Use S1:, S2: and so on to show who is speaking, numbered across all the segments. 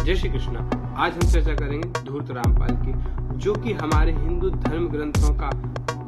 S1: जय श्री कृष्णा। आज हम चर्चा करेंगे धूर्त रामपाल की, जो कि हमारे हिंदू धर्म ग्रंथों का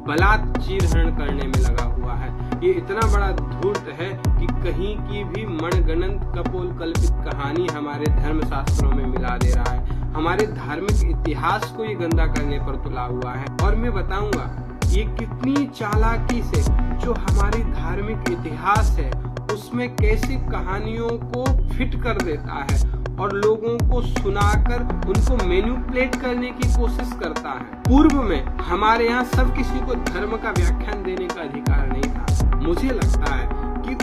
S1: बलात् चीरहरण करने में लगा हुआ है। ये इतना बड़ा धूर्त है कि कहीं की भी मनगणंत कपोल कल्पित कहानी हमारे धर्म शास्त्रों में मिला दे रहा है। हमारे धार्मिक इतिहास को ये गंदा करने पर तुला हुआ है। और मैं बताऊंगा ये कितनी चालाकी से जो हमारी धार्मिक इतिहास है उसमें कैसी कहानियों को फिट कर देता है और लोगों को सुनाकर उनको मैनिपुलेट करने की कोशिश करता है। पूर्व में हमारे यहाँ सब किसी को धर्म का व्याख्यान देने का अधिकार नहीं था। मुझे लगता है कि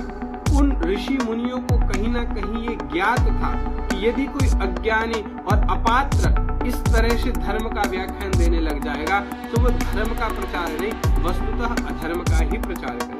S1: उन ऋषि मुनियों को कहीं ना कहीं ये ज्ञात था कि यदि कोई अज्ञानी और अपात्र इस तरह से धर्म का व्याख्यान देने लग जाएगा तो वो धर्म का प्रचार नहीं, वस्तुतः अधर्म का ही प्रचार करेगा।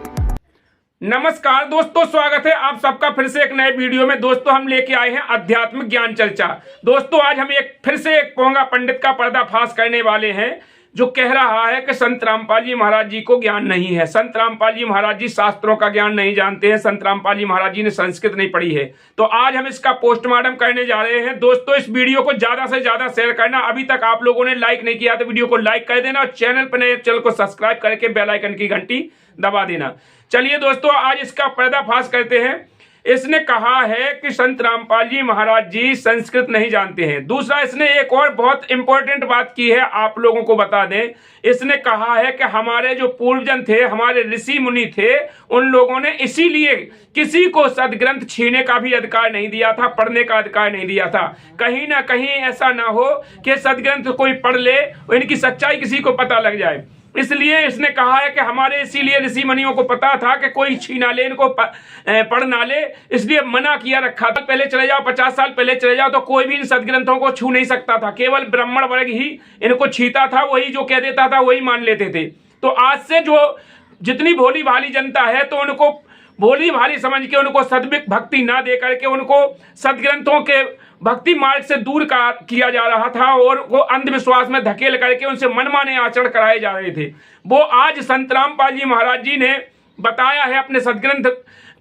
S2: नमस्कार दोस्तों, स्वागत है आप सबका फिर से एक नए वीडियो में। दोस्तों हम लेके आए हैं आध्यात्मिक ज्ञान चर्चा। दोस्तों आज हम फिर से एक पोंगा पंडित का पर्दाफाश करने वाले हैं जो कह रहा है कि संत रामपाल जी महाराज जी को ज्ञान नहीं है। संत रामपाल जी महाराज जी शास्त्रों का ज्ञान नहीं जानते हैं। संत रामपाल जी महाराज जी ने संस्कृत नहीं पढ़ी है। तो आज हम इसका पोस्टमार्टम करने जा रहे हैं। दोस्तों इस वीडियो को ज्यादा से ज्यादा शेयर करना। अभी तक आप लोगों ने लाइक नहीं किया तो वीडियो को लाइक कर देना और चैनल पर नए चैनल को सब्सक्राइब करके बेल आइकन की घंटी दबा देना। चलिए दोस्तों आज इसका पर्दाफाश करते हैं। इसने कहा है कि संत रामपाल जी महाराज जी संस्कृत नहीं जानते हैं। दूसरा इसने एक और बहुत इंपॉर्टेंट बात की है, आप लोगों को बता दें। इसने कहा है कि हमारे जो पूर्वजन थे, हमारे ऋषि मुनि थे, उन लोगों ने इसीलिए किसी को सदग्रंथ छीने का भी अधिकार नहीं दिया था, पढ़ने का अधिकार नहीं दिया था। कहीं ना कहीं ऐसा ना हो कि सदग्रंथ कोई पढ़ ले, इनकी सच्चाई किसी को पता लग जाए। इसलिए इसने कहा है कि हमारे इसीलिए ऋषि मुनियों को पता था कि कोई छीना ले, इनको पढ़ ना ले, इसलिए मना किया रखा था। पहले चले जाओ, 50 साल पहले चले जाओ तो कोई भी इन सदग्रंथों को छू नहीं सकता था। केवल ब्राह्मण वर्ग ही इनको छीता था, वही जो कह देता था वही मान लेते थे। तो आज से जो जितनी भोली भाली जनता है तो उनको भोली भाली समझ के उनको सद्विक भक्ति ना दे करके उनको सदग्रंथों के भक्ति मार्ग से दूर किया जा रहा था और वो अंधविश्वास में धकेल करके उनसे मनमाने आचरण कराए जा रहे थे। वो आज संत रामपाल जी महाराज जी ने बताया है अपने सदग्रंथ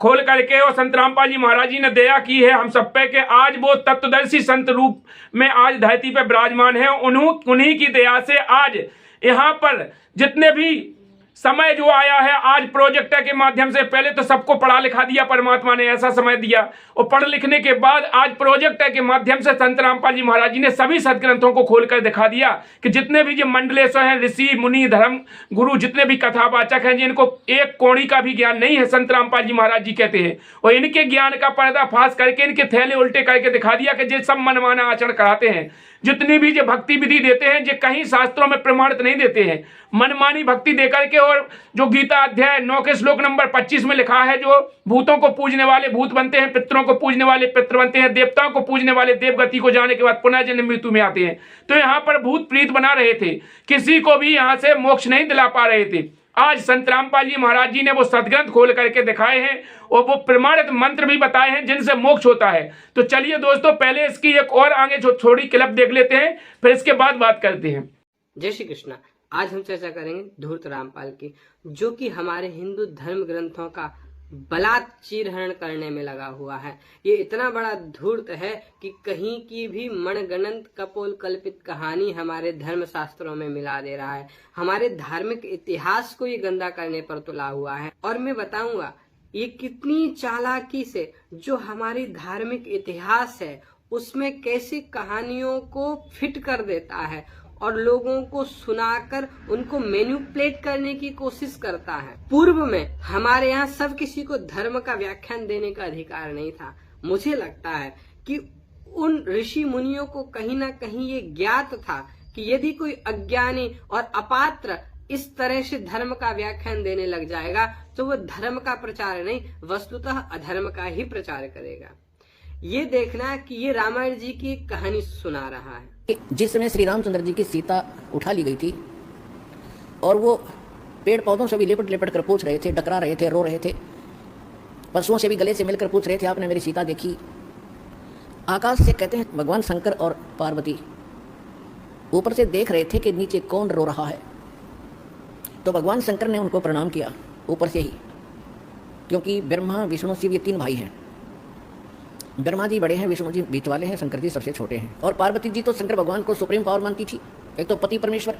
S2: खोल करके, और संत रामपाल जी महाराज जी ने दया की है हम सब पे कि आज वो तत्वदर्शी संत रूप में आज धरती पे विराजमान है। उन्हीं की दया से आज यहाँ पर जितने भी समय जो आया है, आज प्रोजेक्टर के माध्यम से पहले तो सबको पढ़ा लिखा दिया, परमात्मा ने ऐसा समय दिया, और पढ़ लिखने के बाद आज प्रोजेक्टर के माध्यम से संत रामपाल जी महाराज जी ने सभी सदग्रंथों को खोलकर दिखा दिया कि जितने भी जो मंडलेश्वर हैं, ऋषि मुनि धर्म गुरु जितने भी कथावाचक हैं, जिनको एक कौड़ी का भी ज्ञान नहीं है, संत रामपाल जी महाराज जी कहते हैं, और इनके ज्ञान का पर्दाफाश करके इनके थैले उल्टे करके दिखा दिया कि जो सब मनमाना आचरण कराते हैं, जितनी भी जो भक्ति विधि देते हैं, जो कहीं शास्त्रों में प्रमाणित नहीं देते हैं, मनमानी भक्ति देकर के, और जो गीता अध्याय 9 के श्लोक नंबर 25 में लिखा है, जो भूतों को पूजने वाले भूत बनते हैं, पितरों को पूजने वाले पितर बनते हैं, देवताओं को पूजने वाले देवगति को जाने के बाद पुनः जन्म मृत्यु में आते हैं। तो यहाँ पर भूत प्रीत बना रहे थे, किसी को भी यहाँ से मोक्ष नहीं दिला पा रहे थे। आज संत रामपाल जी महाराज जी ने वो सदग्रंथ खोल करके दिखाए हैं और वो प्रमाणित मंत्र भी बताए हैं जिनसे मोक्ष होता है। तो चलिए दोस्तों पहले इसकी एक और आगे जो थोड़ी क्लिप देख लेते हैं, फिर इसके बाद बात करते हैं।
S1: जय श्री कृष्णा। आज हम चर्चा करेंगे धूर्त रामपाल की, जो कि हमारे हिंदू धर्म ग्रंथों का बलात् चीरहरण करने में लगा हुआ है। ये इतना बड़ा धूर्त है कि कहीं की भी मनगणंत कपोल कल्पित कहानी हमारे धर्म शास्त्रों में मिला दे रहा है। हमारे धार्मिक इतिहास को ये गंदा करने पर तुला हुआ है। और मैं बताऊंगा ये कितनी चालाकी से जो हमारी धार्मिक इतिहास है उसमें कैसी कहानियों को फिट कर देता है और लोगों को सुनाकर उनको मैनिपुलेट करने की कोशिश करता है। पूर्व में हमारे यहाँ सब किसी को धर्म का व्याख्यान देने का अधिकार नहीं था। मुझे लगता है कि उन ऋषि मुनियों को कहीं ना कहीं ये ज्ञात था कि यदि कोई अज्ञानी और अपात्र इस तरह से धर्म का व्याख्यान देने लग जाएगा तो वो धर्म का प्रचार नहीं, वस्तुतः अधर्म का ही प्रचार करेगा। ये देखना कि ये रामायण जी की एक कहानी सुना रहा है।
S3: जिस समय श्री रामचंद्र जी की सीता उठा ली गई थी और वो पेड़ पौधों से भी लेपट लेपट कर पूछ रहे थे, डकरा रहे थे, रो रहे थे, पशुओं से भी गले से मिलकर पूछ रहे थे आपने मेरी सीता देखी। आकाश से कहते हैं भगवान शंकर और पार्वती ऊपर से देख रहे थे कि नीचे कौन रो रहा है। तो भगवान शंकर ने उनको प्रणाम किया ऊपर से ही, क्योंकि ब्रह्मा विष्णु शिव ये 3 भाई हैं। ब्रह्मा जी बड़े हैं, विष्णु जी बीच वाले हैं, शंकर जी सबसे छोटे हैं। और पार्वती जी तो शंकर भगवान को सुप्रीम पावर मानती थी, एक तो पति परमेश्वर,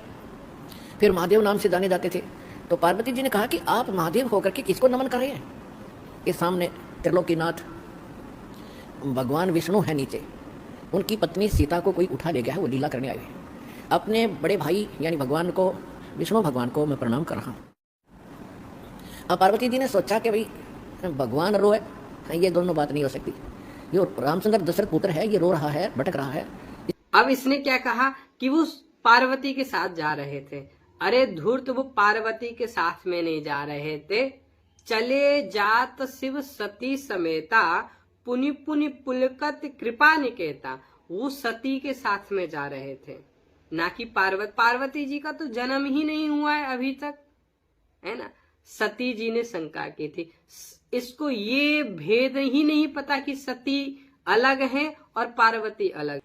S3: फिर महादेव नाम से जाने जाते थे। तो पार्वती जी ने कहा कि आप महादेव होकर के किसको नमन कर रहे हैं? के सामने त्रिलोकीनाथ भगवान विष्णु है नीचे, उनकी पत्नी सीता को कोई उठा ले गया है, वो लीला करने आए हैं। अपने बड़े भाई यानी भगवान को, विष्णु भगवान को मैं प्रणाम कर रहा हूँ। अब पार्वती जी ने सोचा कि भाई भगवान रोए, ये दोनों बात नहीं हो सकती। ये रामचंद्र दशरथ पुत्र है, ये रो रहा है, भटक रहा है।
S1: अब इसने क्या कहा कि वो पार्वती के साथ जा रहे थे। अरे धूर्त, वो पार्वती के साथ में नहीं जा रहे थे। चले जात शिव सती समेता, पुनि पुनि पुलकत कृपा निकेता। वो सती के साथ में जा रहे थे, ना कि पार्वती जी का तो जन्म ही नहीं हुआ है अभी तक, है ना। सती जी ने शंका की थी, इसको ये भेद ही नहीं पता कि सती अलग है और पार्वती अलग।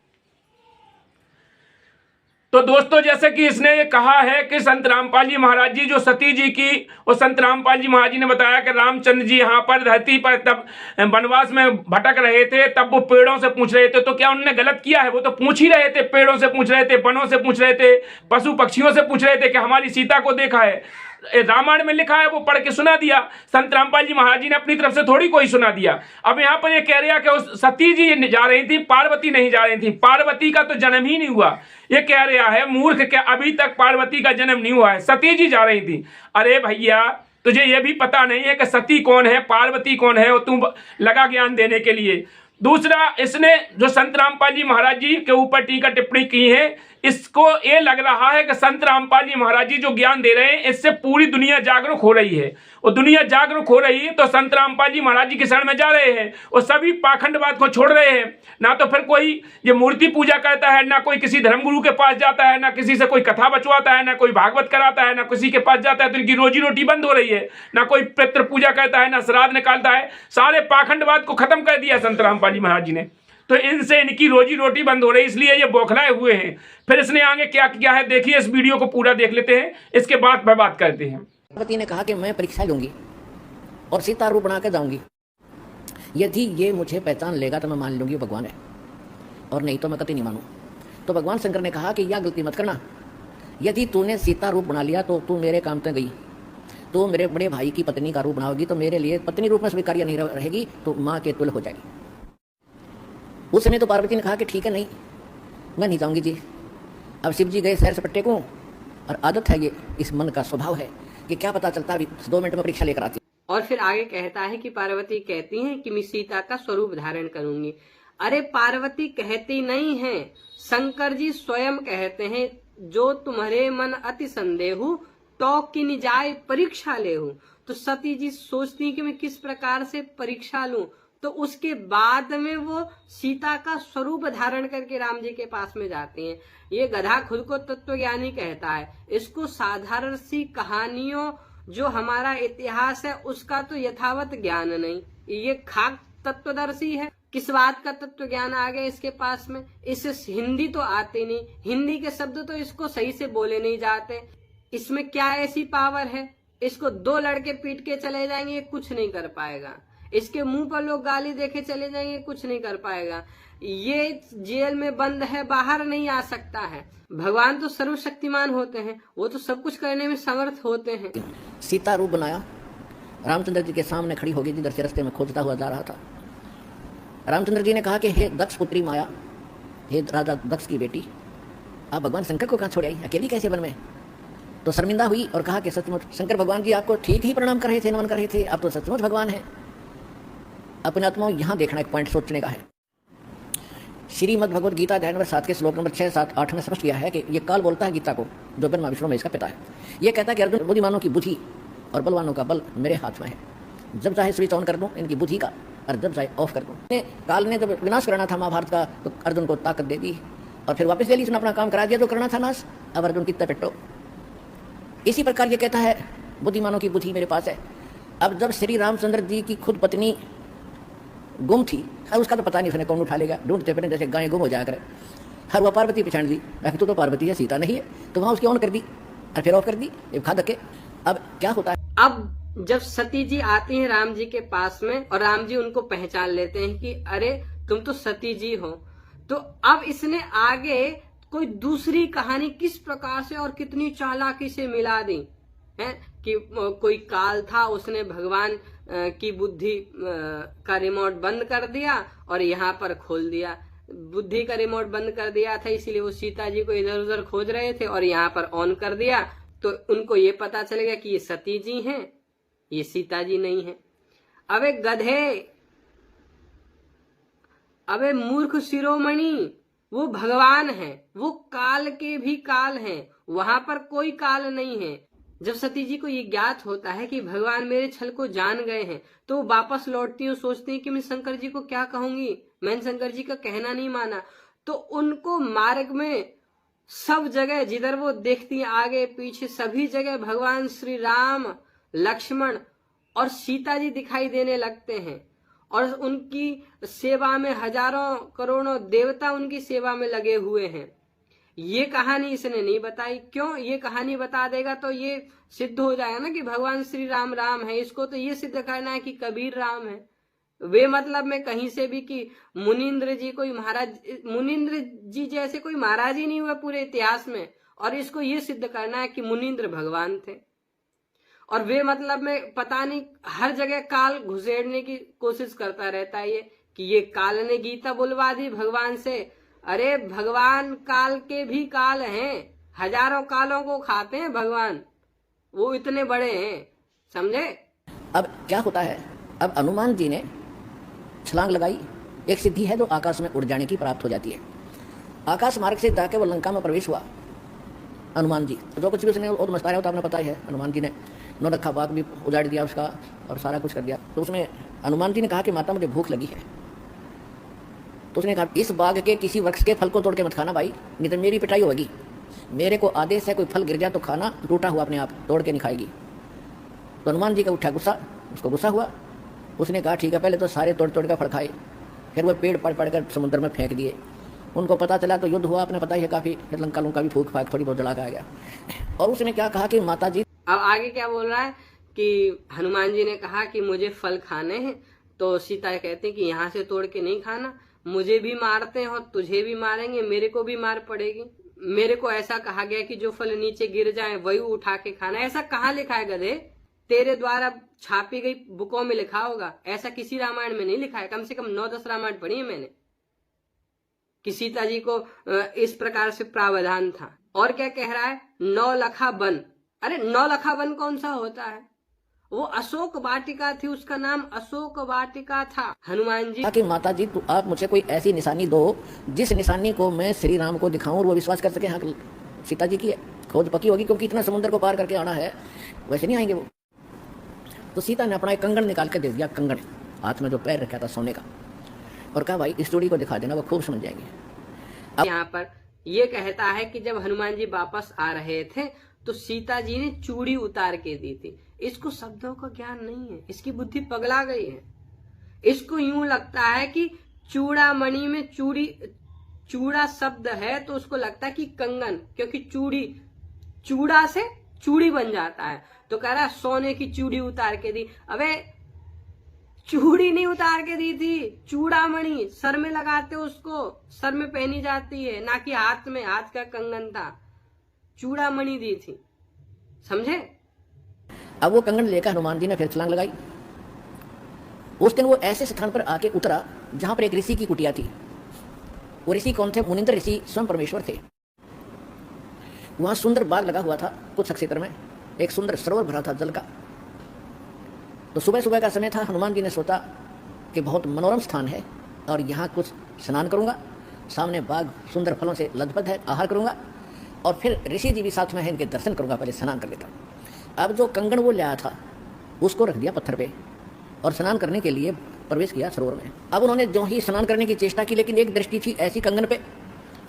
S2: तो दोस्तों, जैसे कि इसने ये कहा है कि संत रामपाल जी महाराज जी जो सती जी की, और संत रामपाल जी महाराज जी ने बताया कि रामचंद्र जी यहाँ पर धरती पर तब वनवास में भटक रहे थे, तब वो पेड़ों से पूछ रहे थे। तो क्या उन्होंने गलत किया है? वो तो पूछ ही रहे थे, पेड़ों से पूछ रहे थे, वनों से पूछ रहे थे, पशु पक्षियों से पूछ रहे थे कि हमारी सीता को देखा है। रामायण में लिखा है, वो पढ़ के सुना दिया। संत रामपाल जी महाराज जी ने अपनी तरफ से थोड़ी कोई सुना दिया। अब यहाँ पर ये कह रहा कि उस सती जी जा रही थी, पार्वती नहीं जा रही थी। पार्वती का तो जन्म ही नहीं हुआ, ये कह रहा है मूर्ख, क्या अभी तक पार्वती का जन्म नहीं हुआ है, सती जी जा रही थी। अरे भैया, तुझे ये भी पता नहीं है कि सती कौन है, पार्वती कौन है, और तू लगा ज्ञान देने के लिए। दूसरा, इसने जो संत रामपाल जी महाराज जी के ऊपर टीका टिप्पणी की है, इसको ये लग रहा है कि संत रामपाल जी महाराज जी जो ज्ञान दे रहे हैं, इससे पूरी दुनिया जागरूक हो रही है। और दुनिया जागरूक हो रही है तो संत रामपाल जी महाराज जी के शरण में जा रहे हैं और सभी पाखंडवाद को छोड़ रहे हैं। ना तो फिर कोई ये मूर्ति पूजा करता है, ना कोई किसी धर्मगुरु के पास जाता है, ना किसी से कोई कथा बचवाता है, ना कोई भागवत कराता है, ना किसी के पास जाता है तो इनकी रोजी रोटी बंद हो रही है। ना कोई पितृ पूजा करता है, ना श्राद्ध निकालता है। सारे पाखंडवाद को खत्म कर दिया संत रामपाल जी महाराज जी ने, तो इनसे इनकी रोजी रोटी बंद हो रही, इसलिए ये बौखलाए हुए हैं। फिर इसने आगे क्या किया है, देखिए, इस वीडियो को पूरा देख लेते हैं, इसके बाद बात करते हैं।
S3: पार्वती ने कहा कि मैं परीक्षा लूंगी और सीता रूप बना के जाऊंगी, यदि ये मुझे पहचान लेगा तो मैं मान लूंगी भगवान है, और नहीं तो मैं कतई नहीं मानूं। तो भगवान शंकर ने कहा कि यह गलती मत करना, यदि तूने सीता रूप बना लिया तो तू मेरे काम में गई, तो मेरे बड़े भाई की पत्नी का रूप बनाओगी तो मेरे लिए पत्नी रूप में स्वीकार्य नहीं रहेगी, तो माँ के तुल्य हो जाएगी। उस समय तो पार्वती ने कहा कि ठीक है, नहीं, मैं नहीं जाऊंगी जी। अब शिव जी गए सैर सपट्टे को, और आदत है ये, इस मन का स्वभाव है कि क्या पता चलता, अभी 2 मिनट में परीक्षा लेकर आती।
S1: और फिर आगे कहता है कि पार्वती कहती हैं कि मैं सीता का स्वरूप धारण करूंगी। अरे पार्वती कहती नहीं है, शंकर जी स्वयं कहते हैं, जो तुम्हारे मन अति संदेहु तो कि निजाय परीक्षा लेहु। तो सती जी सोचती कि मैं किस प्रकार से परीक्षा लूं, तो उसके बाद में वो सीता का स्वरूप धारण करके राम जी के पास में जाती हैं। ये गधा खुद को तत्वज्ञानी कहता है, इसको साधारण सी कहानियों जो हमारा इतिहास है उसका तो यथावत ज्ञान नहीं, ये खाक तत्वदर्शी है। किस बात का तत्व ज्ञान आ गया इसके पास में? इसे हिंदी तो आती नहीं, हिंदी के शब्द तो इसको सही से बोले नहीं जाते। इसमें क्या ऐसी पावर है? इसको 2 लड़के पीट के चले जाएंगे, कुछ नहीं कर पाएगा। इसके मुंह पर लोग गाली देके चले जाएंगे, कुछ नहीं कर पाएगा। ये जेल में बंद है, बाहर नहीं आ सकता है। भगवान तो सर्वशक्तिमान होते हैं, वो तो सब कुछ करने में समर्थ होते हैं।
S3: सीता रूप बनाया, रामचंद्र जी के सामने खड़ी होगी, जिधर से रास्ते में खोजता हुआ जा रहा था। रामचंद्र जी ने कहा कि हे दक्ष पुत्री माया, हे राजा दक्ष की बेटी, आप भगवान शंकर को कहाँ छोड़ आई, अकेली कैसे वन में? तो शर्मिंदा हुई और कहा कि सचमुच शंकर भगवान जी आपको ठीक ही प्रणाम कर रहे थे, नमन कर रहे थे, आप तो सचमुच भगवान है। अपने आत्मा यहाँ देखना एक पॉइंट सोचने का है। श्रीमद् भगवद गीता अध्याय नंबर 7 के श्लोक नंबर 6, 7, 8 में स्पष्ट किया है कि ये काल बोलता है गीता को, जो ब्रह्मा विष्णु महेश का पिता है। ये कहता है कि अर्जुन, बुद्धिमानों की बुद्धि और बलवानों का बल मेरे हाथ में है, जब चाहे स्विच ऑन कर दूं इनकी बुद्धि का, और जब चाहे ऑफ कर दूं। काल ने जब विनाश करना था महाभारत का, तो अर्जुन को ताकत दे दी और फिर वापस ले ली, उसने अपना काम करा दिया जो करना था नाश। अब अर्जुन कितना पेटो। इसी प्रकार ये कहता है बुद्धिमानों की बुद्धि मेरे पास है। अब जब श्री रामचंद्र जी की खुद पत्नी गुम थी, हर उसका तो पता नहीं उसने कौन उठा लेगा, ढूंढते फिर जैसे गाय गुम हो जाया करे। हर वह पार्वती पहचान दी, तू तो पार्वती है, सीता नहीं है, तो वहाँ उसकी ऑन कर दी और फिर ऑफ कर दी, खा धक्के। अब क्या होता है,
S1: अब जब सती जी आती हैं राम जी के पास में और राम जी उनको पहचान लेते हैं कि अरे तुम तो सती जी हो। तो अब इसने आगे कोई दूसरी कहानी किस प्रकार से और कितनी चालाकी से मिला दी है कि कोई काल था, उसने भगवान की बुद्धि का रिमोट बंद कर दिया और यहाँ पर खोल दिया। बुद्धि का रिमोट बंद कर दिया था, इसीलिए वो सीता जी को इधर उधर खोज रहे थे और यहाँ पर ऑन कर दिया, तो उनको ये पता चलेगा कि ये सती जी हैं, ये सीता जी नहीं है। अबे गधे, अबे मूर्ख शिरोमणि, वो भगवान है, वो काल के भी काल हैं, वहां पर कोई काल नहीं है। जब सती जी को ये ज्ञात होता है कि भगवान मेरे छल को जान गए हैं, तो वो वापस लौटती है, सोचती है कि मैं शंकर जी को क्या कहूंगी, मैंने शंकर जी का कहना नहीं माना। तो उनको मार्ग में सब जगह जिधर वो देखती है, आगे पीछे सभी जगह भगवान श्री राम, लक्ष्मण और सीता जी दिखाई देने लगते हैं और उनकी सेवा में हजारों करोड़ों देवता उनकी सेवा में लगे हुए हैं। ये कहानी इसने नहीं बताई। क्यों? ये कहानी बता देगा तो ये सिद्ध हो जाएगा ना कि भगवान श्री राम राम है। इसको तो ये सिद्ध करना है कि कबीर राम है। वे मतलब में कहीं से भी कि मुनीन्द्र जी कोई महाराज, मुनीन्द्र जी जैसे कोई महाराज ही नहीं हुआ पूरे इतिहास में, और इसको ये सिद्ध करना है कि मुनीन्द्र भगवान थे। और वे मतलब में पता नहीं हर जगह काल घुसेड़ने की कोशिश करता रहता है ये कि ये काल ने गीता बुलवा दी भगवान से। अरे भगवान काल के भी काल हैं, हजारों कालों को खाते हैं भगवान, वो इतने बड़े हैं, समझे।
S3: अब क्या होता है, अब हनुमान जी ने छलांग लगाई, एक सिद्धि है जो आकाश में उड़ जाने की प्राप्त हो जाती है। आकाश मार्ग से जाके वो लंका में प्रवेश हुआ हनुमान जी। तो जो कुछ भी उसने और मस्ताया होता आपने पता ही है, हनुमान जी ने नौलखा बाग भी उजाड़ दिया उसका और सारा कुछ कर दिया। तो उसमें हनुमान जी ने कहा कि माता मुझे भूख लगी है। तो उसने कहा इस बाग के किसी वृक्ष के फल को तोड़ के मत खाना भाई, नहीं तो मेरी पिटाई होगी। मेरे को आदेश है कोई फल गिर जाए तो खाना, टूटा हुआ अपने आप तोड़ के नहीं खाएगी। तो हनुमान जी का उठा गुस्सा, उसको गुस्सा हुआ। उसने कहा ठीक है, पहले तो सारे तोड़ तोड़ कर फल खाए, फिर वो पेड़ पड़ कर समुद्र में फेंक दिए। उनको पता चला तो युद्ध हुआ, आपने पता ही है काफ़ी, फिर लंका लुंका भी फूक फाक थोड़ी बहुत जला आ गया। और उसने क्या कहा कि माता जी,
S1: अब आगे क्या बोल रहा है कि हनुमान जी ने कहा कि मुझे फल खाने हैं। तो सीता कहती कि यहाँ से तोड़ के नहीं खाना, मुझे भी मारते हैं और तुझे भी मारेंगे, मेरे को भी मार पड़ेगी। मेरे को ऐसा कहा गया कि जो फल नीचे गिर जाए वही उठा के खाना। ऐसा कहाँ लिखा है गधे? तेरे द्वारा छापी गई बुकों में लिखा होगा, ऐसा किसी रामायण में नहीं लिखा है। कम से कम 9-10 रामायण पढ़ी है मैंने कि सीता जी को इस प्रकार से प्रावधान था। और क्या कह रहा है, 9 लखा वन। अरे 9 लखा वन कौन सा होता है? वो अशोक वाटिका थी, उसका नाम अशोक वाटिका था। हनुमान जी
S3: कि माता जी तो आप मुझे कोई ऐसी निशानी दो जिस निशानी को मैं श्री राम को दिखाऊं और वो विश्वास कर सके हाँ सीता जी की है, खोज पक्की होगी, क्योंकि इतना समुद्र को पार करके आना है, वैसे नहीं आएंगे वो। तो सीता ने अपना एक कंगन निकाल के दे दिया, कंगन हाथ में जो पैर रखा था सोने का, और कहा भाई इस जोड़ी को दिखा देना, वो खूब समझ जाएंगे।
S1: यहाँ पर ये कहता है कि जब हनुमान जी वापस आ रहे थे तो सीता जी ने चूड़ी उतार के दी थी। इसको शब्दों का ज्ञान नहीं है, इसकी बुद्धि पगला गई है। इसको यूं लगता है कि चूड़ामणि में चूड़ा शब्द है तो उसको लगता है कि कंगन, क्योंकि चूड़ा से चूड़ी बन जाता है। तो कह रहा है सोने की चूड़ी उतार के दी। अबे चूड़ी नहीं उतार के दी थी, चूड़ामणि सर में लगाते उसको, सर में पहनी जाती है, ना कि हाथ में, हाथ का कंगन था, चूड़ामणि दी थी, समझे।
S3: अब वो कंगन लेकर हनुमान जी ने फिर छलांग लगाई। उस दिन वो ऐसे स्थान पर आके उतरा जहां पर एक ऋषि की कुटिया थी। वो ऋषि कौन थे? मुनिंद्र ऋषि स्वयं परमेश्वर थे। वहां सुंदर बाग लगा हुआ था, कुछ क्षेत्र में एक सुंदर सरोवर भरा था जल का। तो सुबह सुबह का समय था, हनुमान जी ने सोचा कि बहुत मनोरम स्थान है और यहाँ कुछ स्नान करूँगा, सामने बाग सुंदर फलों से लदबद है, आहार करूँगा और फिर ऋषि जी भी साथ में है, इनके दर्शन करूँगा, पहले स्नान कर लेता हूँ। अब जो कंगन वो लाया था उसको रख दिया पत्थर पे और स्नान करने के लिए प्रवेश किया सरोवर में। अब उन्होंने जो ही स्नान करने की चेष्टा की, लेकिन एक दृष्टि थी ऐसी कंगन पे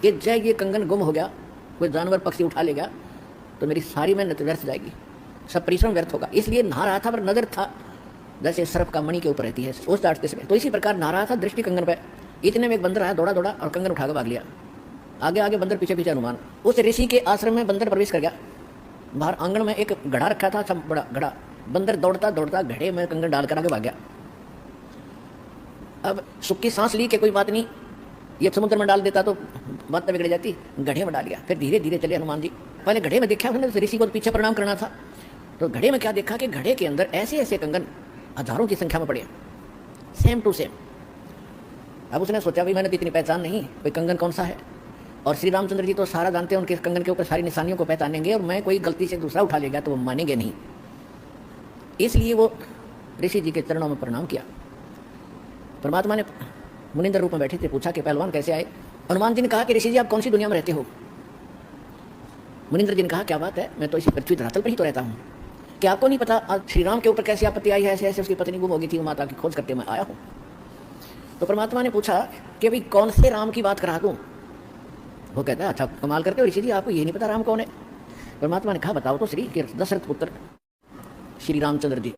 S3: कि जय ये कंगन गुम हो गया, कोई जानवर पक्षी उठा ले गया तो मेरी सारी मेहनत व्यर्थ जाएगी, सब परिश्रम व्यर्थ होगा। इसलिए नहा रहा था, पर नजर था जैसे सर्प का मणि के ऊपर रहती है उस डांटते समय, तो इसी प्रकार नहा रहा था, दृष्टि कंगन पे। इतने में एक बंदर आया, दौड़ा दौड़ा और कंगन उठाकर भाग लिया। आगे आगे बंदर, पीछे पीछे हनुमान। उस ऋषि के आश्रम में बंदर प्रवेश कर गया। बाहर आंगन में एक घड़ा रखा था, सब बड़ा घड़ा। बंदर दौड़ता दौड़ता घड़े में कंगन डालकर आगे भाग गया। अब सुख की सांस ली कि कोई बात नहीं, ये समुद्र में डाल देता तो बात बिगड़ जाती, गड्ढे में डाल दिया। फिर धीरे धीरे चले हनुमान जी। पहले गड्ढे में देखा उन्होंने, ऋषि को पीछे प्रणाम करना था, तो गड्ढे में क्या देखा कि गड्ढे के अंदर ऐसे ऐसे कंगन हजारों की संख्या में पड़े, सेम टू सेम। अब उसने सोचा भाई मैंने तो इतनी पहचान नहीं, कोई कंगन कौन सा है, और श्री रामचंद्र जी तो सारा जानते हैं, उनके कंगन के ऊपर सारी निशानियों को पहचानेंगे, और मैं कोई गलती से दूसरा उठा ले गया तो वो मानेंगे नहीं। इसलिए वो ऋषि जी के चरणों में प्रणाम किया। परमात्मा ने मुनिंद्र रूप में बैठे थे, पूछा कि पहलवान कैसे आए। हनुमान जी ने कहा कि ऋषि जी आप कौन सी दुनिया में रहते हो। मुनिंद्र जी ने कहा क्या बात है, मैं तो इसी पृथ्वी धरातल पर ही तो रहता हूँ, क्या आपको नहीं पता आज श्री राम के ऊपर कैसी आपत्ति आई है, ऐसे ऐसे उसकी पत्नी गुम हो गई थी, माता की खोज करके मैं आया हूँ। तो परमात्मा ने पूछा कि भाई कौन से राम की बात करा दूँ। वो कहता है अच्छा कमाल करते हो ऋषि जी, आपको ये नहीं पता राम कौन है। परमात्मा ने कहा बताओ तो श्री, कि दशरथ पुत्र श्री रामचंद्र जी,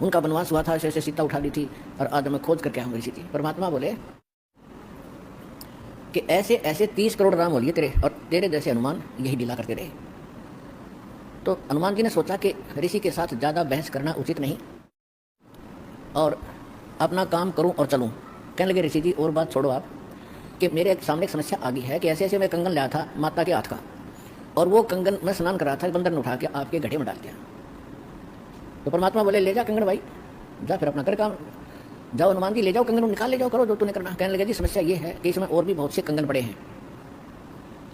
S3: उनका वनवास हुआ था, ऐसे ऐसे सीता उठा ली थी और आज मैं खोज करके आऊँगा ऋषि जी। परमात्मा बोले कि ऐसे ऐसे 30 करोड़ राम हो लिए तेरे, और तेरे जैसे हनुमान यही लीला करते रहे। तो हनुमान जी ने सोचा कि ऋषि के साथ ज़्यादा बहस करना उचित नहीं, और अपना काम करूं और चलूं। कहने लगे ऋषि जी और बात छोड़ो आप, कि मेरे सामने एक समस्या आ गई है कि ऐसे ऐसे मैं कंगन लाया था माता के हाथ का, और वो कंगन मैं स्नान कर रहा था, बंदर ने उठा के आपके गड्ढे में डाल दिया। तो परमात्मा बोले ले जा कंगन भाई, जा फिर अपना कर काम, जाओ हनुमान जी ले जाओ कंगन, निकाल ले जाओ, करो जो तूने करना। कहने लगे जी समस्या ये है कि इसमें और भी बहुत से कंगन पड़े हैं,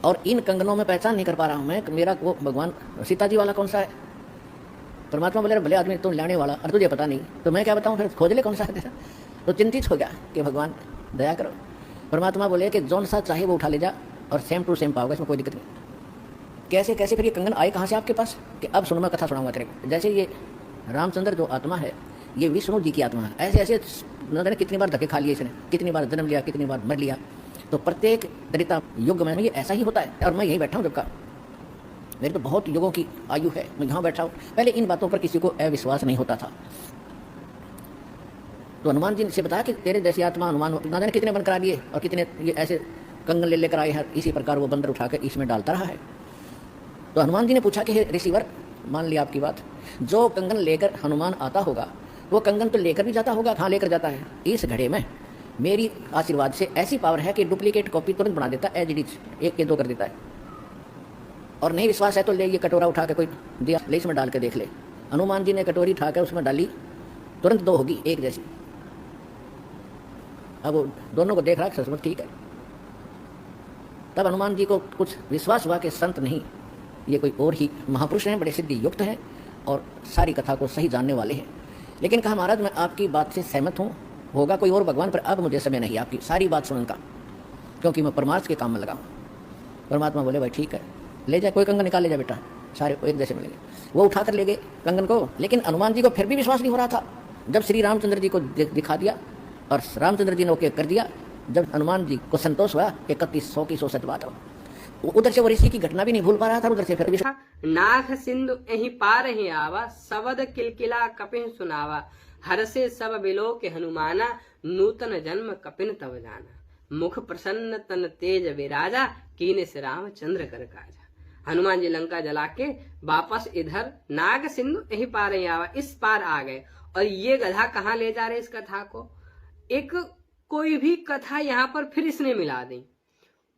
S3: और इन कंगनों में पहचान नहीं कर पा रहा हूँ मैं, मेरा वो भगवान सीता जी वाला कौन सा है। परमात्मा बोले भले आदमी तुम लाने वाला, और तुझे पता नहीं तो मैं क्या बताऊँ, फिर खोज ले कौन सा है तेरा। तो चिंतित हो गया कि भगवान दया करो। परमात्मा बोले कि जौन सा चाहे वो उठा ले जा, और सेम टू सेम पाओगे, इसमें कोई दिक्कत नहीं। कैसे कैसे फिर ये कंगन आए कहाँ से आपके पास, कि अब सुनो मैं कथा सुनाऊंगा तेरे को। जैसे ये रामचंद्र जो आत्मा है, ये विष्णु जी की आत्मा है। ऐसे ऐसे न जाने कितनी बार धक्के खा लिए इसने, कितनी बार जन्म लिया, कितनी बार मर लिया। तो प्रत्येक त्रेता युग में ये ऐसा ही होता है, और मैं यहीं बैठा हूँ जब का, मेरी तो बहुत युगों की आयु है, मैं यहाँ बैठा हूँ। पहले इन बातों पर किसी को अविश्वास नहीं होता था। तो हनुमान जी से बताया कि तेरे जैसी आत्मा हनुमान ना जाने कितने बन करा लिए, और कितने ये ऐसे कंगन ले लेकर आए हैं, इसी प्रकार वो बंदर उठा कर इसमें डालता रहा है। तो हनुमान जी ने पूछा कि ऋषिवर मान लिया आपकी बात, जो कंगन लेकर हनुमान आता होगा वो कंगन तो लेकर भी जाता होगा, कहाँ लेकर जाता है, इस घड़े में मेरी आशीर्वाद से ऐसी पावर है कि डुप्लीकेट कॉपी तुरंत बना देता है, एज इट इज, 1 के 2 कर देता है। और नहीं विश्वास है तो ले ये कटोरा उठा के कोई दिया ले इसमें डाल के देख ले। हनुमान जी ने कटोरी उठा कर उसमें डाली, तुरंत 2 होगी, 1 जैसी। अब वो दोनों को देख रहा है, सचमुच ठीक है। तब हनुमान जी को कुछ विश्वास हुआ कि संत नहीं, ये कोई और ही महापुरुष हैं, बड़े सिद्धि युक्त हैं, और सारी कथा को सही जानने वाले हैं। लेकिन कहा महाराज मैं आपकी बात से सहमत हूँ, होगा कोई और भगवान, पर अब मुझे समय नहीं आपकी सारी बात सुनने का, क्योंकि मैं परमार्थ के काम में लगा हूँ। परमात्मा बोले भाई ठीक है, ले जाए, कोई कंगन निकाल ले जाए बेटा, सारे एक जैसे मिलेंगे। वो उठा कर ले गए कंगन को। लेकिन हनुमान जी को फिर भी विश्वास नहीं हो रहा था। जब श्री रामचंद्र जी को दिखा दिया और रामचंद्र जी ने ओके कर दिया, जब हनुमान जी को संतोष हुआ कि 3100 की 100 सच बात हो, उधर से वो ऋषि की घटना भी नहीं भूल पा रहा था, उधर से फिर
S1: नाथ सिंधु एहि पार ही आवा, सबद किलकिला कपिन सुनावा, हर से सब बिलो के हनुमाना, नूतन जन्म कपिन तब जाना, मुख प्रसन्न तन तेज विराजा, कीने से रामचंद्र कर काजा। हनुमान जी लंका जला के वापस इधर नाग सिंधु यही पार ही आवा, इस पार आ गए। और ये गधा कहाँ ले जा रहे इस कथा को, एक कोई भी कथा यहाँ पर फिर इसने मिला दी,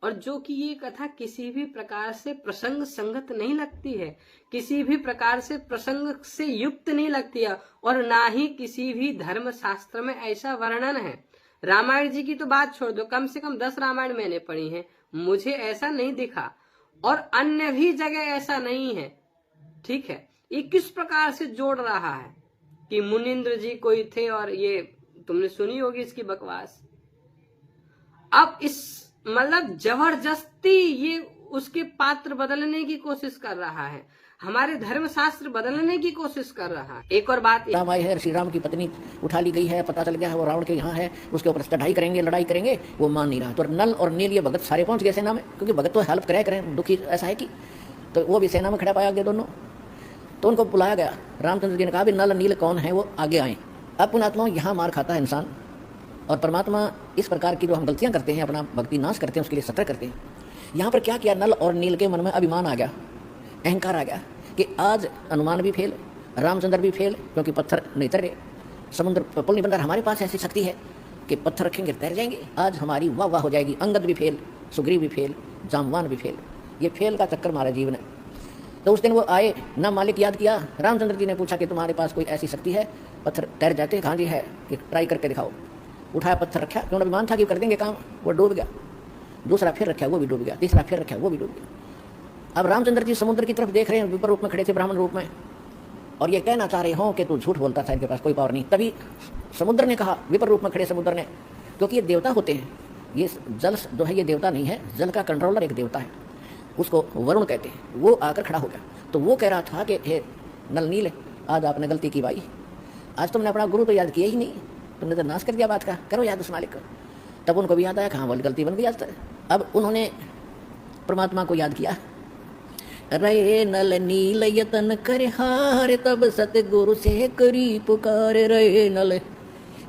S1: और जो कि ये कथा किसी भी प्रकार से प्रसंग संगत नहीं लगती है, किसी भी प्रकार से प्रसंग से युक्त नहीं लगती है, और ना ही किसी भी धर्म शास्त्र में ऐसा वर्णन है। रामायण जी की तो बात छोड़ दो, कम से कम 10 रामायण मैंने पढ़ी है, मुझे ऐसा नहीं दिखा, और अन्य भी जगह ऐसा नहीं है। ठीक है, ये किस प्रकार से जोड़ रहा है कि मुनिंद्र जी कोई थे, और ये तुमने सुनी होगी इसकी बकवास। अब इस मतलब जबरदस्ती ये उसके पात्र बदलने की कोशिश कर रहा है, हमारे धर्म शास्त्र बदलने की कोशिश कर रहा है। एक और बात,
S3: राम आए है, श्री राम की पत्नी उठा ली गई है, पता चल गया है वो रावण के यहाँ है, उसके ऊपर चढ़ाई करेंगे, लड़ाई करेंगे, वो मान नहीं रहा। तो नल और नील ये भगत सारे पहुंच गए सेना में, क्योंकि भगत तो हेल्प करें, दुखी ऐसा है कि, तो वो भी सेना में खड़ा पाया गया दोनों। तो उनको बुलाया गया, रामचंद्र जी ने कहा भी नल नील कौन है वो आगे आए। अब पुणात्माओं यहाँ मार खाता है इंसान, और परमात्मा इस प्रकार की जो हम गलतियां करते हैं, अपना भक्ति नाश करते हैं, उसके लिए सतर्क करते हैं। यहाँ पर क्या किया, नल और नील के मन में अभिमान आ गया, अहंकार आ गया कि आज हनुमान भी फेल, रामचंद्र भी फेल, क्योंकि पत्थर नहीं तरे, समुद्र पुल नहीं बन रहा, हमारे पास ऐसी शक्ति है, कि पत्थर रखेंगे तैर जाएंगे, आज हमारी वाह वाह हो जाएगी। अंगद भी फेल, सुग्रीव भी फेल, जामवान भी फेल, ये फेल का चक्कर मारा जीवन है। तो उस दिन वो आए ना, मालिक याद किया, रामचंद्र जी ने पूछा कि तुम्हारे पास कोई ऐसी शक्ति है पत्थर तैर जाते? कहाँ जी है, कि ट्राई करके दिखाओ। उठाया पत्थर रखा, क्यों अभिमान था कि कर देंगे काम, वो डूब गया। दूसरा फिर रखा, वो भी डूब गया। तीसरा फिर रखा, वो भी डूब गया। अब रामचंद्र जी समुद्र की तरफ देख रहे हैं, विपर रूप में खड़े थे, ब्राह्मण रूप में, और ये कहना चाह रहे हो कि तू झूठ बोलता था, इनके पास कोई पावर नहीं। तभी समुद्र ने कहा, विपर रूप में खड़े समुद्र ने, क्योंकि ये देवता होते हैं, ये जल जो है ये देवता नहीं है, जल का कंट्रोलर एक देवता है, उसको वरुण कहते हैं। वो आकर खड़ा हो गया। तो वो कह रहा था कि हे नल नील, आज आपने गलती की भाई, आज तुमने अपना गुरु तो याद किया ही नहीं, तुमने तो नाश कर दिया बात का, करो याद उस मालिक को। तब उनको भी याद आया, कहाँ वाली गलती बन गई आज तक। अब उन्होंने परमात्मा को याद किया। रे नल नील यतन कर हार, तब सतगुरु से करी पुकार। रे नल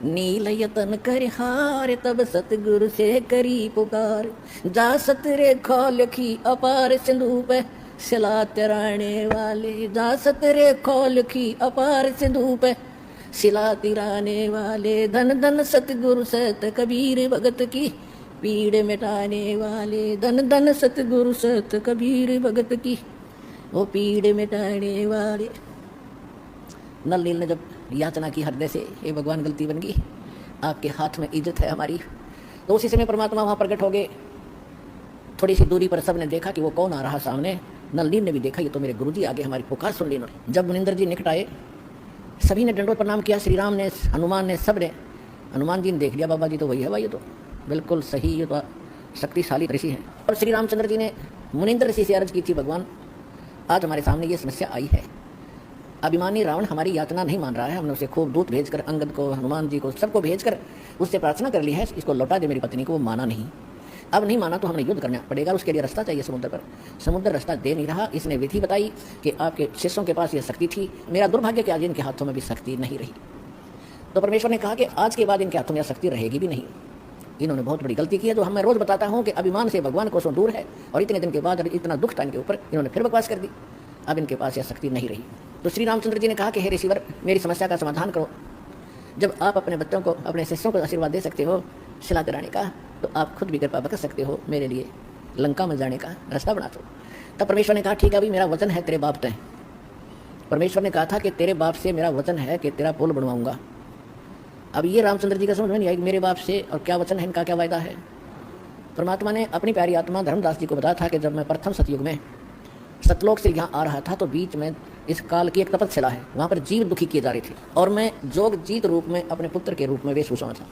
S3: नील यतन कर हार, तब सतगुरु से करी पुकार। जा सतरे खोल की अपार सिंधु पे सिला तिराने वाले, जा सतरे खोल की अपार सिंधु पे सिला तिराने वाले। धन धन सतगुरु सत कबीर भगत की पीड़ मिटाने वाले। धन धन सतगुरु सत कबीर भगत की वो पीड़ मिटाने वाले। नल नील ने जब याचना की हृदय से, हे भगवान गलती बन गई, आपके हाथ में इज्जत है हमारी। तो उसी समय परमात्मा वहाँ प्रकट हो गए। थोड़ी सी दूरी पर सब ने देखा कि वो कौन आ रहा सामने। नल नील ने भी देखा, ये तो मेरे गुरुजी आगे हमारी पुकार सुन ली इन्होंने। जब मुनिंदर जी निकट आए, सभी ने दंडवत प्रणाम किया, श्री राम ने, हनुमान ने, सब ने। हनुमान जी ने देख लिया, बाबा जी तो वही है भाई, ये तो बिल्कुल सही, ये तो शक्तिशाली ऋषि हैं। और श्री रामचंद्र जी ने मुनिंदर ऋषि से अर्ज की थी, भगवान आज हमारे सामने ये समस्या आई है, अभिमानी रावण हमारी यातना नहीं मान रहा है, हमने उसे खूब दूत भेजकर, अंगद को, हनुमान जी को, सबको भेजकर उससे प्रार्थना कर ली है, इसको लौटा दे मेरी पत्नी को। वो माना नहीं, अब नहीं माना तो हमें युद्ध करना पड़ेगा, उसके लिए रास्ता चाहिए समुद्र पर। समुद्र रास्ता दे नहीं रहा। इसने विधि बताई कि आपके शिष्यों के पास यह शक्ति थी, मेरा दुर्भाग्य कि आज इनके हाथों में भी शक्ति नहीं रही। तो परमेश्वर ने कहा कि आज के बाद इनके हाथों में शक्ति रहेगी भी नहीं। इन्होंने बहुत बड़ी गलती की है, जो मैं रोज बताता हूँ कि अभिमान से भगवान को सो दूर है, और इतने दिन के बाद इतना दुख था इनके ऊपर, इन्होंने फिर बकवास कर दी। अब इनके पास यह शक्ति नहीं रही। तो श्री रामचंद्र जी ने कहा कि हे ऋषिवर, मेरी समस्या का समाधान करो। जब आप अपने बच्चों को, अपने शिष्यों को आशीर्वाद दे सकते हो शिला कराने का, तो आप खुद भी कृपा बरत सकते हो, मेरे लिए लंका में जाने का रास्ता बना दो। तब परमेश्वर ने कहा ठीक है, अभी मेरा वचन है तेरे बाप तय। परमेश्वर ने कहा था कि तेरे बाप से मेरा वचन है कि तेरा पुल बनवाऊंगा। अब ये रामचंद्र जी का समझ में नहीं आई, मेरे बाप से और क्या वचन है, इनका क्या वायदा है। परमात्मा ने अपनी प्यारी आत्मा धर्मदास जी को बताया था कि जब मैं प्रथम सतयुग में सतलोक से यहाँ आ रहा था, तो बीच में इस काल की एक तपस्या है, वहाँ पर जीव दुखी किए जा रहे थे, और मैं जोग जीत रूप में अपने पुत्र के रूप में वेशभूषा था।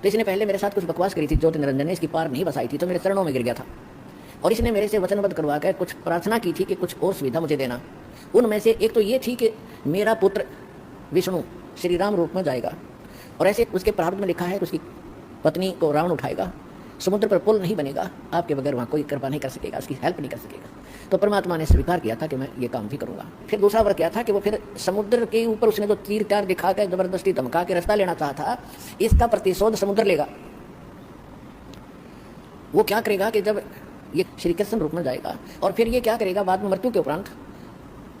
S3: तो इसने पहले मेरे साथ कुछ बकवास करी थी, ज्योति निरंजन ने इसकी पार नहीं बसाई थी, तो मेरे चरणों में गिर गया था, और इसने मेरे से वचनबद्ध करवा कर कुछ प्रार्थना की थी कि कुछ और सुविधा मुझे देना। उनमें से एक तो ये थी कि मेरा पुत्र विष्णु श्री राम रूप में जाएगा, और ऐसे उसके प्रारब्ध में लिखा है कि उसकी पत्नी को रावण उठाएगा, समुद्र पर पुल नहीं बनेगा, आपके बगैर वहाँ कोई कृपा नहीं कर सकेगा, उसकी हेल्प नहीं कर सकेगा। तो परमात्मा ने स्वीकार किया था कि मैं ये काम भी करूँगा। फिर दूसरा वर्ग क्या था कि वो फिर समुद्र के ऊपर उसने जो तीर तार दिखा के जबरदस्ती धमका के रास्ता लेना चाहा था, इसका प्रतिशोध समुद्र लेगा। वो क्या करेगा कि जब ये श्री कृष्ण रूप में जाएगा, और फिर ये क्या करेगा, बाद में मृत्यु के उपरांत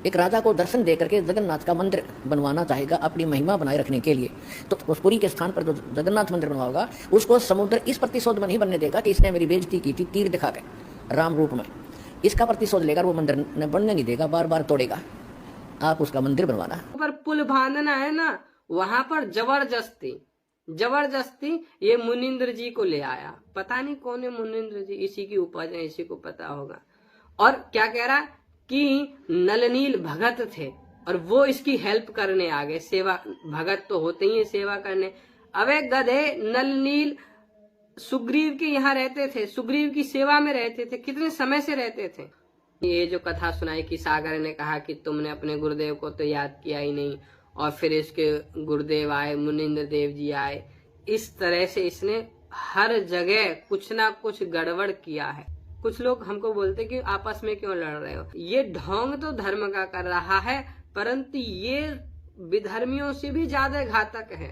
S3: एक राजा को दर्शन दे करके जगन्नाथ का मंदिर बनवाना चाहेगा अपनी महिमा बनाए रखने के लिए। तो उस पुरी के स्थान पर जो जगन्नाथ मंदिर बनवा होगा, उसको समुद्र इस प्रतिशोध में नहीं बनने देगा कि इसने मेरी बेइज्जती की थी तीर दिखा के राम रूप में, इसका प्रतिशोध लेगा, वो मंदिर ने बनने नहीं देगा, बार बार तोड़ेगा। आप उसका मंदिर बनवाना।
S1: पर पुल बांधना है ना, वहां पर जबरदस्ती ये मुनिंद्र जी को ले आया। पता नहीं कौन है मुनिंद्र जी, इसी की उपज है, इसी को पता होगा। और क्या कह रहा कि नलनील भगत थे और वो इसकी हेल्प करने आ गए। सेवा, भगत तो होते ही है सेवा करने। अबे गधे, नलनील सुग्रीव के यहाँ रहते थे, सुग्रीव की सेवा में रहते थे, कितने समय से रहते थे। ये जो कथा सुनाई कि सागर ने कहा कि तुमने अपने गुरुदेव को तो याद किया ही नहीं, और फिर इसके गुरुदेव आए, मुनिंद्र देव जी आए। इस तरह से इसने हर जगह कुछ ना कुछ गड़बड़ किया है। कुछ लोग हमको बोलते कि आपस में क्यों लड़ रहे हो। ये ढोंग तो धर्म का कर रहा है, परंतु ये विधर्मियों से भी ज्यादा घातक है,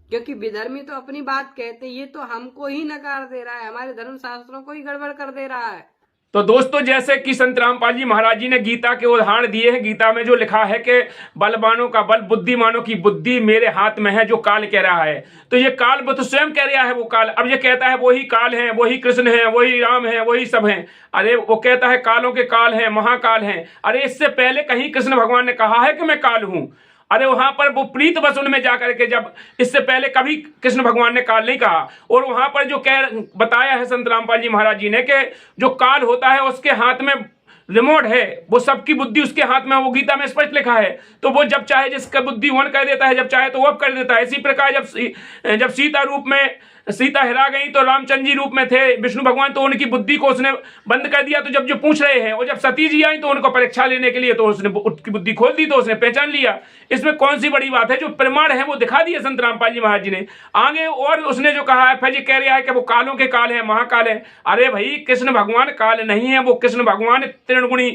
S1: क्योंकि विधर्मी तो अपनी बात कहते, ये तो हमको ही नकार दे रहा है, हमारे धर्म शास्त्रों को ही गड़बड़ कर दे रहा है।
S2: तो दोस्तों, जैसे कि संत रामपाल जी महाराज जी ने गीता के उदाहरण दिए हैं, गीता में जो लिखा है कि बलवानों का बल, बुद्धिमानों की बुद्धि मेरे हाथ में है, जो काल कह रहा है। तो ये काल वो तो स्वयं कह रहा है, वो काल अब ये कहता है वही काल है, वही कृष्ण है, वही राम है, वही सब है। अरे वो कहता है कालों के काल है, महाकाल है। अरे इससे पहले कहीं कृष्ण भगवान ने कहा है कि मैं काल हूं? अरे वहां पर वो प्रीत वसुन में जाकर के, जब इससे पहले कभी कृष्ण भगवान ने काल नहीं कहा। और वहां पर जो बताया है संत रामपाल जी महाराज जी ने कि जो काल होता है उसके हाथ में रिमोट है, वो सबकी बुद्धि उसके हाथ में, वो गीता में स्पष्ट लिखा है। तो वो जब चाहे जिसका बुद्धि वन कर देता है, जब चाहे तो वो कर देता है। इसी प्रकार जब सीता रूप में सीता हिरा गई तो रामचंद्र जी रूप में थे विष्णु भगवान, तो उनकी बुद्धि को उसने बंद कर दिया। तो जब जो पूछ रहे हैं, और जब सती जी आई तो उनको परीक्षा लेने के लिए, तो उसने उसकी बुद्धि खोल दी, तो उसने पहचान लिया। इसमें कौन सी बड़ी बात है? जो प्रमाण है वो दिखा दिया संत रामपाल जी महाराज जी ने आगे। और उसने जो कहा है, फिर जी कह रहा है कि वो कालों के काल है, महाकाल है। अरे भाई, कृष्ण भगवान काल नहीं है, वो कृष्ण भगवान त्रिगुणी,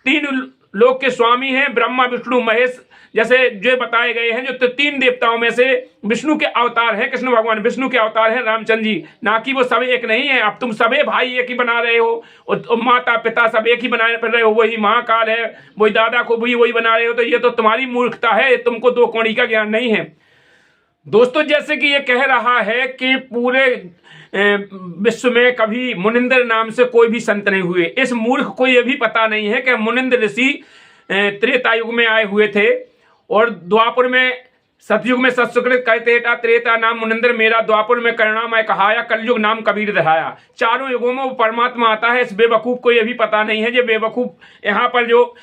S2: तीन लोक के स्वामी हैं, ब्रह्मा विष्णु महेश, जैसे जो बताए गए हैं। जो तीन देवताओं में से विष्णु के अवतार हैं, कृष्ण भगवान विष्णु के अवतार हैं, रामचंद्र जी। ना कि वो सब एक नहीं है। अब तुम सबे भाई एक ही बना रहे हो, और माता पिता सब एक ही बनाए फिर रहे हो, वही महाकाल है, वही दादा को भी वही बना रहे हो। तो ये तो तुम्हारी मूर्खता है, तुमको दो कौड़ी का ज्ञान नहीं है। दोस्तों, जैसे कि ये कह रहा है कि पूरे विश्व में कभी मुनिंद्र नाम से कोई भी संत नहीं हुए। इस मूर्ख को यह भी पता नहीं है कि मुनिंद्र ऋषि त्रेता युग में आए हुए थे, और द्वापुर में, सतयुग में सत्सुकृत कहतेटा त्रेता नाम मुनिंद्र मेरा, द्वापुर में करुणामय कहाया, कलयुग नाम कबीर दहाया। चारों युगों में वो परमात्मा आता है। इस बेवकूफ को यह भी पता नहीं है। जो बेवकूफ यहाँ पर जो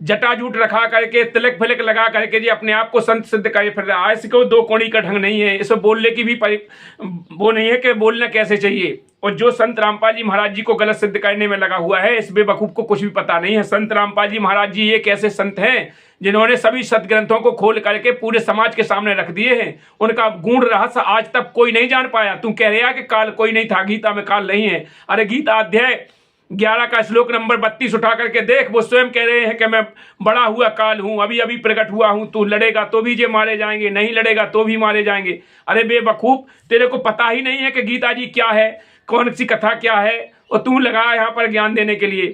S2: जटाजूट रखा करके, तिलक फिलक लगा करके जी अपने आप को संत सिद्ध करे फिर रहा है, इसको दो कोणी का ढंग नहीं है। इसको बोलने की भी वो नहीं है कि बोलना कैसे चाहिए। और जो संत रामपाल जी महाराज जी को गलत सिद्ध करने में लगा हुआ है, इस बेवकूफ को कुछ भी पता नहीं है। संत रामपाल जी महाराज जी एक ऐसे संत हैं जिन्होंने सभी सदग्रंथों को खोल करके पूरे समाज के सामने रख दिए हैं। उनका गूढ़ रहस्य आज तक कोई नहीं जान पाया। तुम कह रहे हो कि काल कोई नहीं था, गीता में काल नहीं है। अरे गीता अध्याय 11 का श्लोक नंबर 32 उठा करके देख, वो स्वयं कह रहे हैं कि मैं बड़ा हुआ काल हूं, अभी अभी प्रकट हुआ हूं, तू लड़ेगा तो भी जे मारे जाएंगे, नहीं लड़ेगा तो भी मारे जाएंगे। अरे बेवकूफ, तेरे को पता ही नहीं है कि गीता जी क्या है, कौन सी कथा क्या है, और तू लगा यहाँ पर ज्ञान देने के लिए।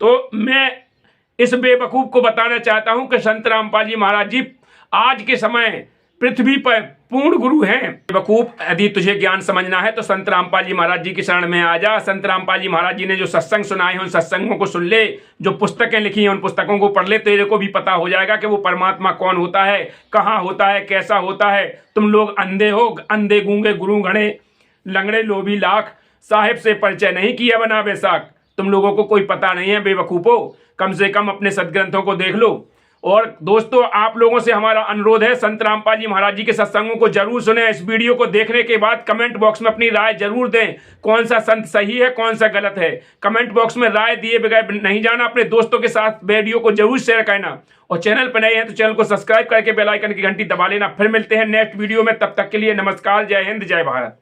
S2: तो मैं इस बेवकूफ को बताना चाहता हूं कि संत रामपाल जी महाराज जी आज के समय पृथ्वी पर पूर्ण गुरु हैं। बेवकूफ, यदि तुझे ज्ञान समझना है तो संत रामपाल जी महाराज जी की शरण में आ जा। संत रामपाल जी महाराज जी ने जो सत्संग सुनाए हैं, उन सत्संगों को सुन ले, जो पुस्तकें लिखी हैं उन पुस्तकों को पढ़ ले, तेरे को भी पता हो जाएगा कि वो परमात्मा कौन होता है, कहाँ होता है, कैसा होता है। तुम लोग अंधे हो, अंधे गूंगे गुरु घड़े, लंगड़े लोभी लाख, साहेब से परिचय नहीं किया बना बैसाख। तुम लोगों को कोई पता नहीं है बेवकूफो, कम से कम अपने सदग्रंथों को देख लो। और दोस्तों, आप लोगों से हमारा अनुरोध है, संत रामपाल जी महाराज जी के सत्संगों को जरूर सुने। इस वीडियो को देखने के बाद कमेंट बॉक्स में अपनी राय जरूर दें, कौन सा संत सही है, कौन सा गलत है। कमेंट बॉक्स में राय दिए बगैर नहीं जाना। अपने दोस्तों के साथ वीडियो को जरूर शेयर करना, और चैनल पर नए हैं तो चैनल को सब्सक्राइब करके बेल आइकन की घंटी दबा लेना। फिर मिलते हैं नेक्स्ट वीडियो में, तब तक के लिए नमस्कार, जय हिंद, जय भारत।